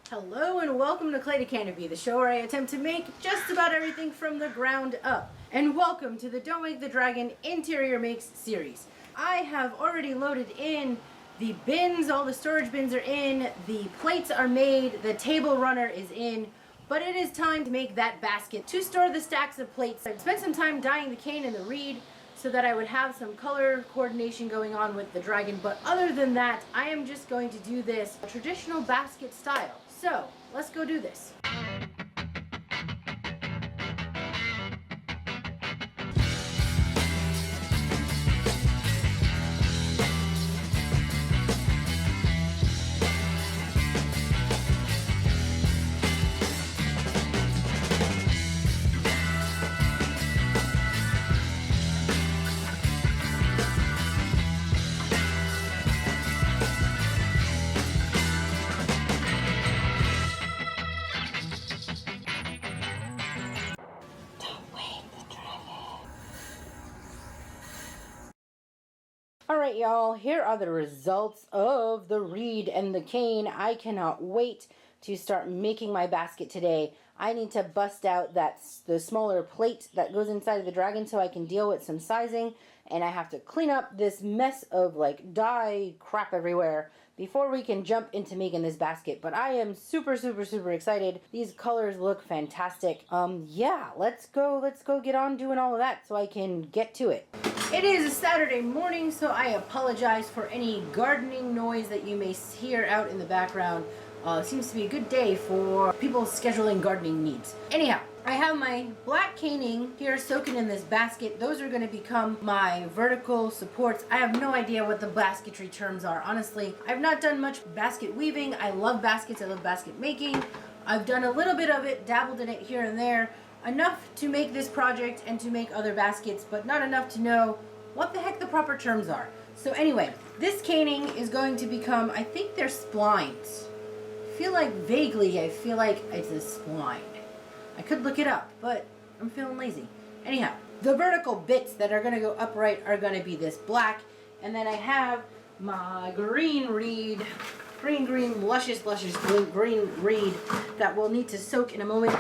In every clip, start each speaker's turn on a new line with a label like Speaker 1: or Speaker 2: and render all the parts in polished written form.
Speaker 1: Hello and welcome to Clay to Canopy, the show where I attempt to make just about everything from the ground up. And welcome to the Don't Make the Dragon Interior Makes series. I have already loaded in the bins, all the storage bins are in, the plates are made, the table runner is in, but it is time to make that basket to store the stacks of plates. I've spent some time dyeing the cane and the reed so that I would have some color coordination going on with the dragon, but other than that, I am just going to do this traditional basket style. So, let's go do this. Alright y'all, here are the results of the reed and the cane. I cannot wait to start making my basket today. I need to bust out the smaller plate that goes inside of the dragon so I can deal with some sizing, and I have to clean up this mess of like dye crap everywhere before we can jump into making this basket. But I am super excited. These colors look fantastic. Yeah, let's go get on doing all of that so I can get to it. It is a Saturday morning, so I apologize for any gardening noise that you may hear out in the background. Seems to be a good day for people scheduling gardening needs. Anyhow, I have my black caning here soaking in this basket. Those are going to become my vertical supports. I have no idea what the basketry terms are. Honestly, I've not done much basket weaving. I love baskets. I love basket making. I've done a little bit of it, dabbled in it here and there. Enough to make this project and to make other baskets, but not enough to know what the heck the proper terms are. So anyway, this caning is going to become, I think they're splines. I feel like it's a spline. I could look it up, but I'm feeling lazy. Anyhow, the vertical bits that are going to go upright are going to be this black, and then I have my green reed, luscious green reed that will need to soak in a moment.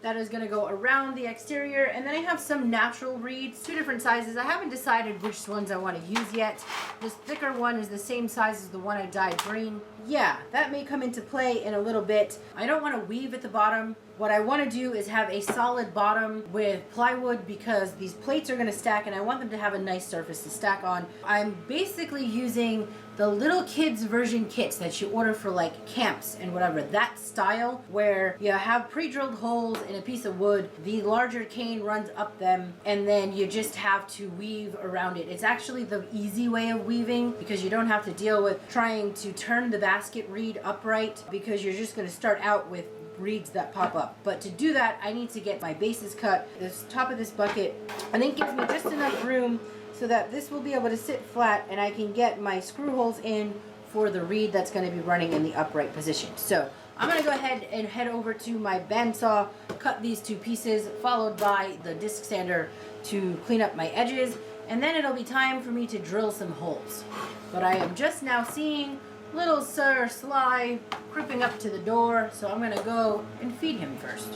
Speaker 1: That is going to go around the exterior, and then I have some natural reeds, 2 different sizes. I haven't decided which ones I want to use yet. This thicker one is the same size as the one I dyed green. Yeah, that may come into play in a little bit. I don't want to weave at the bottom. What I want to do is have a solid bottom with plywood because these plates are going to stack and I want them to have a nice surface to stack on. I'm basically using the little kids version kits that you order for like camps and whatever, that style where you have pre-drilled holes in a piece of wood, the larger cane runs up them, and then you just have to weave around it. It's actually the easy way of weaving because you don't have to deal with trying to turn the basket reed upright because you're just going to start out with reeds that pop up. But to do that, I need to get my bases cut. This top of this bucket, I think, gives me just enough room so that this will be able to sit flat and I can get my screw holes in for the reed that's going to be running in the upright position. So I'm going to go ahead and head over to my bandsaw, cut these 2 pieces, followed by the disc sander to clean up my edges, and then it'll be time for me to drill some holes. But I am just now seeing little Sir Sly creeping up to the door, so I'm going to go and feed him first.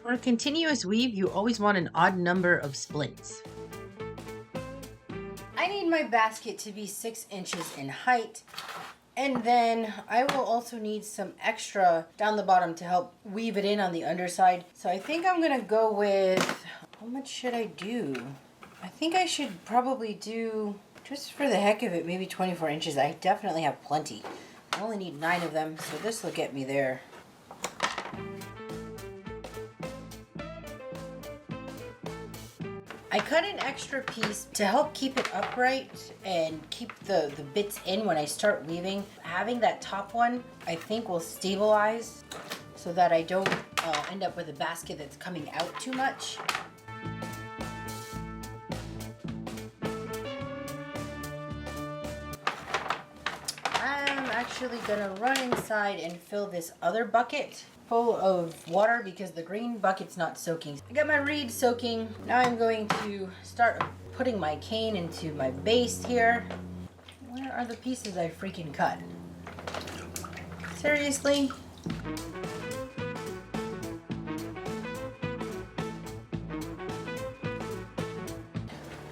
Speaker 1: For a continuous weave, you always want an odd number of splints. I need my basket to be 6 inches in height, and then I will also need some extra down the bottom to help weave it in on the underside. So I think I'm gonna go with, how much should I do? I think I should probably do, just for the heck of it, maybe 24 inches. I definitely have plenty. I only need 9 of them, so this will get me there. I cut an extra piece to help keep it upright and keep the bits in when I start weaving. Having that top one, I think, will stabilize so that I don't end up with a basket that's coming out too much. actually gonna run inside and fill this other bucket full of water because the green bucket's not soaking. I got my reed soaking. Now I'm going to start putting my cane into my base here. Where are the pieces I freaking cut? Seriously?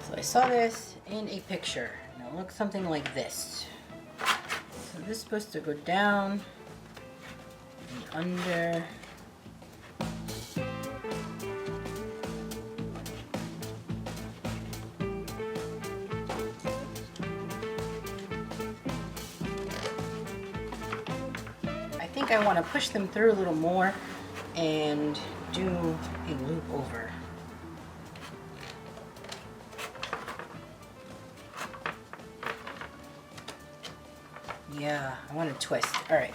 Speaker 1: So I saw this in a picture. And it looks something like this. So this is supposed to go down and under. I think I want to push them through a little more and do a loop over. Yeah, I want to twist. All right.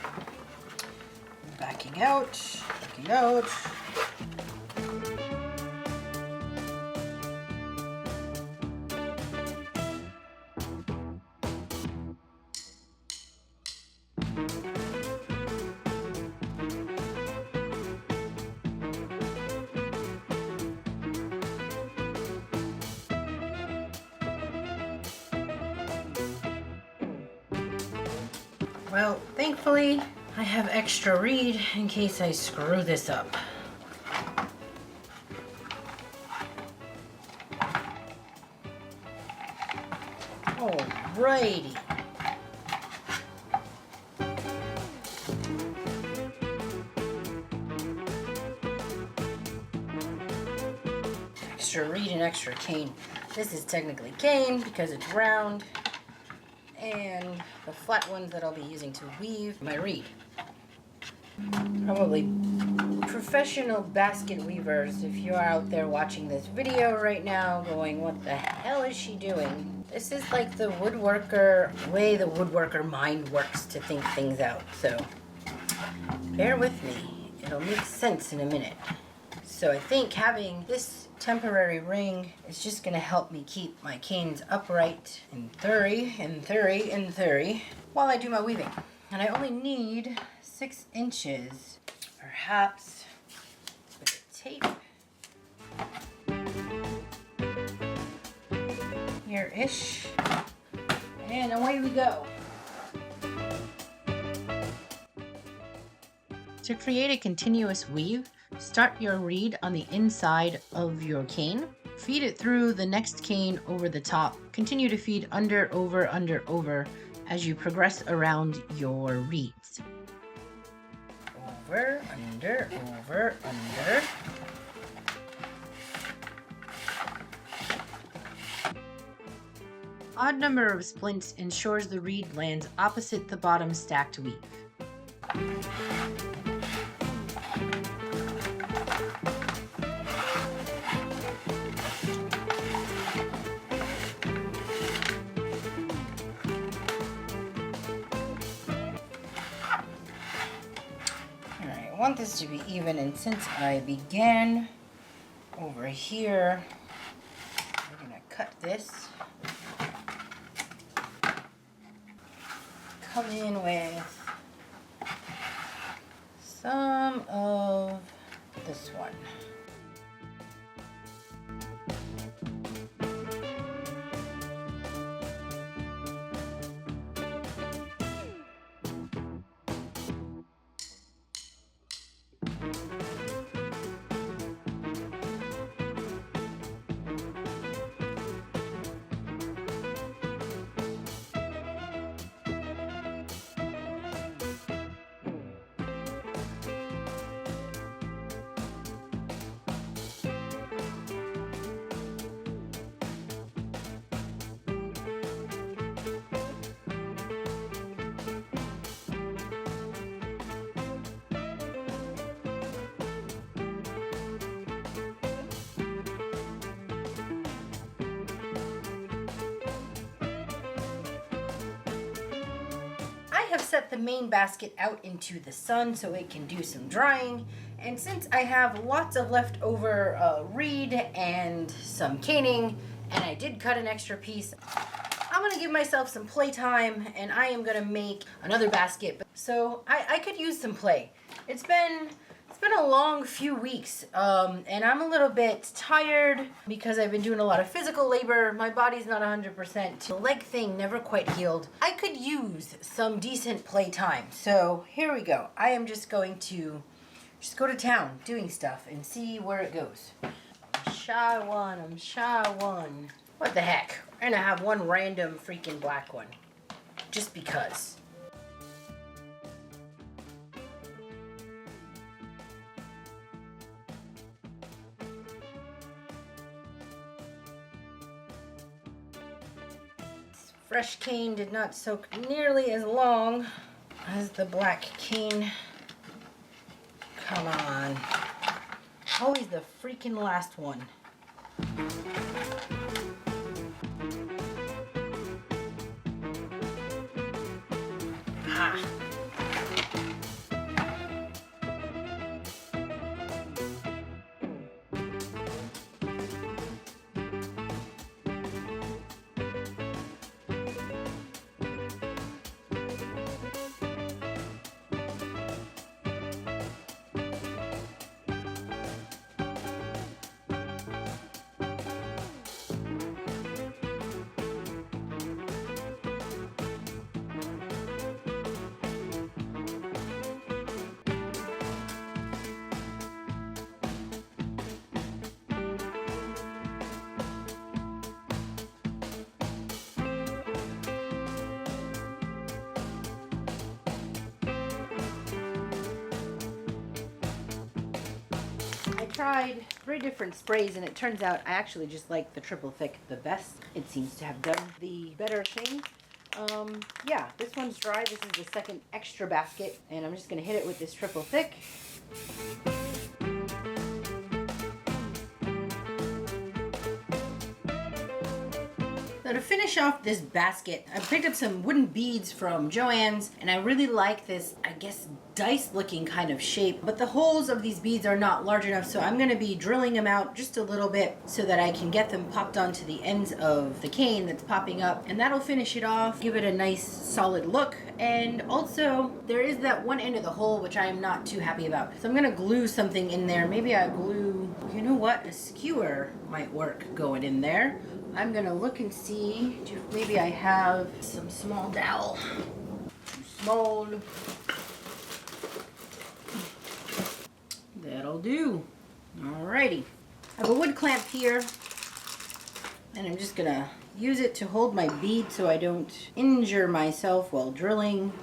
Speaker 1: Backing out, backing out. Well, thankfully, I have extra reed in case I screw this up. Alrighty. Extra reed and extra cane. This is technically cane because it's round. And the flat ones that I'll be using to weave my reed. Probably professional basket weavers, if you're out there watching this video right now going, what the hell is she doing? This is like the woodworker, way the woodworker mind works to think things out. So bear with me, it'll make sense in a minute. So I think having this temporary ring is just going to help me keep my canes upright in theory while I do my weaving. And I only need 6 inches, perhaps with the tape here-ish, and away we go. To create a continuous weave, start your reed on the inside of your cane. Feed it through the next cane over the top. Continue to feed under, over, under, over as you progress around your reeds. Over, under, over, under. Odd number of splints ensures the reed lands opposite the bottom stacked weave. I want this to be even, and since I began over here, we're going to cut this, come in with some of this one. I have set the main basket out into the sun so it can do some drying, and since I have lots of leftover reed and some caning, and I did cut an extra piece, I'm gonna give myself some playtime and I am gonna make another basket. So I could use some play. It's been a long few weeks, and I'm a little bit tired because I've been doing a lot of physical labor. My body's not 100%. The leg thing never quite healed. I could use some decent playtime. So here we go. I am just going to go to town doing stuff and see where it goes. I'm shy one. What the heck? We're gonna have one random freaking black one. Just because. Fresh cane did not soak nearly as long as the black cane. Come on. Always the freaking last one. Ah. I tried 3 different sprays and it turns out I actually just like the triple thick the best. It seems to have done the better thing. Yeah, this one's dry. This is the second extra basket and I'm just going to hit it with this triple thick. So to finish off this basket, I picked up some wooden beads from Joann's and I really like this, I guess, dice looking kind of shape, but the holes of these beads are not large enough, so I'm going to be drilling them out just a little bit so that I can get them popped onto the ends of the cane that's popping up, and that'll finish it off, give it a nice solid look. And also there is that one end of the hole which I am not too happy about, so I'm going to glue something in there. Maybe I glue, you know what, a skewer might work going in there. I'm gonna look and see if maybe I have some small dowel. Small. That'll do. Alrighty. I have a wood clamp here and I'm just gonna use it to hold my bead so I don't injure myself while drilling.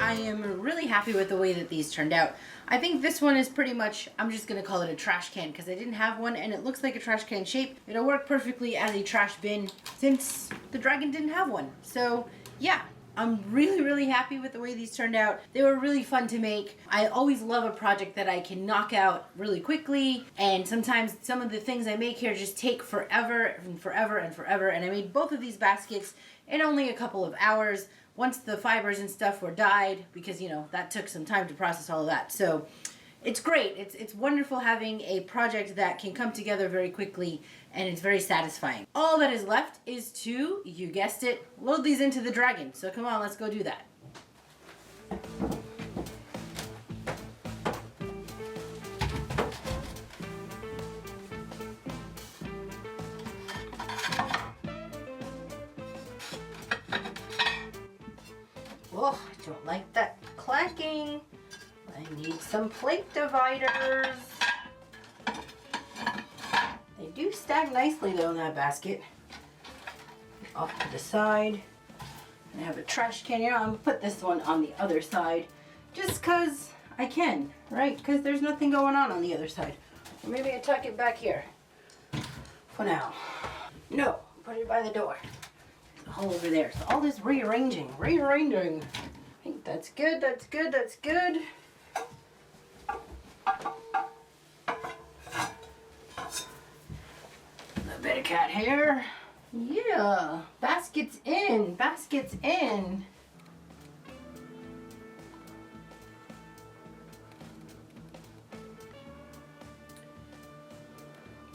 Speaker 1: I am really happy with the way that these turned out. I think this one is pretty much, I'm just going to call it a trash can because I didn't have one and it looks like a trash can shape. It'll work perfectly as a trash bin since the dragon didn't have one. So yeah, I'm really happy with the way these turned out. They were really fun to make. I always love a project that I can knock out really quickly, and sometimes some of the things I make here just take forever and forever and forever, and I made both of these baskets in only a couple of hours once the fibers and stuff were dyed, because you know that took some time to process all of that. So it's great. It's wonderful having a project that can come together very quickly, and it's very satisfying. All that is left is to, you guessed it, load these into the dragon. So come on, let's go do that. Oh, I don't like that clacking. I need some plate dividers. They do stack nicely though in that basket. Off to the side. I have a trash can here. I'm gonna put this one on the other side just because I can, right? Because there's nothing going on the other side. Or maybe I tuck it back here for now. No, put it by the door. There's a hole over there. So all this rearranging. I think that's good, that's good, that's good. A little bit of cat hair. Yeah, baskets in, baskets in.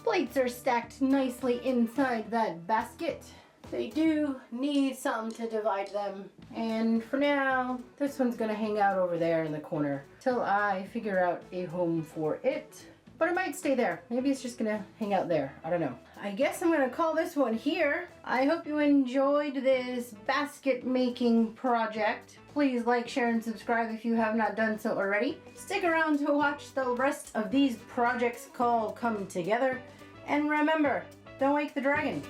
Speaker 1: Plates are stacked nicely inside that basket. They do need something to divide them. And for now, this one's gonna hang out over there in the corner till I figure out a home for it. But it might stay there. Maybe it's just gonna hang out there. I don't know. I guess I'm gonna call this one here. I hope you enjoyed this basket making project. Please like, share, and subscribe if you have not done so already. Stick around to watch the rest of these projects all come together. And remember, don't wake the dragon.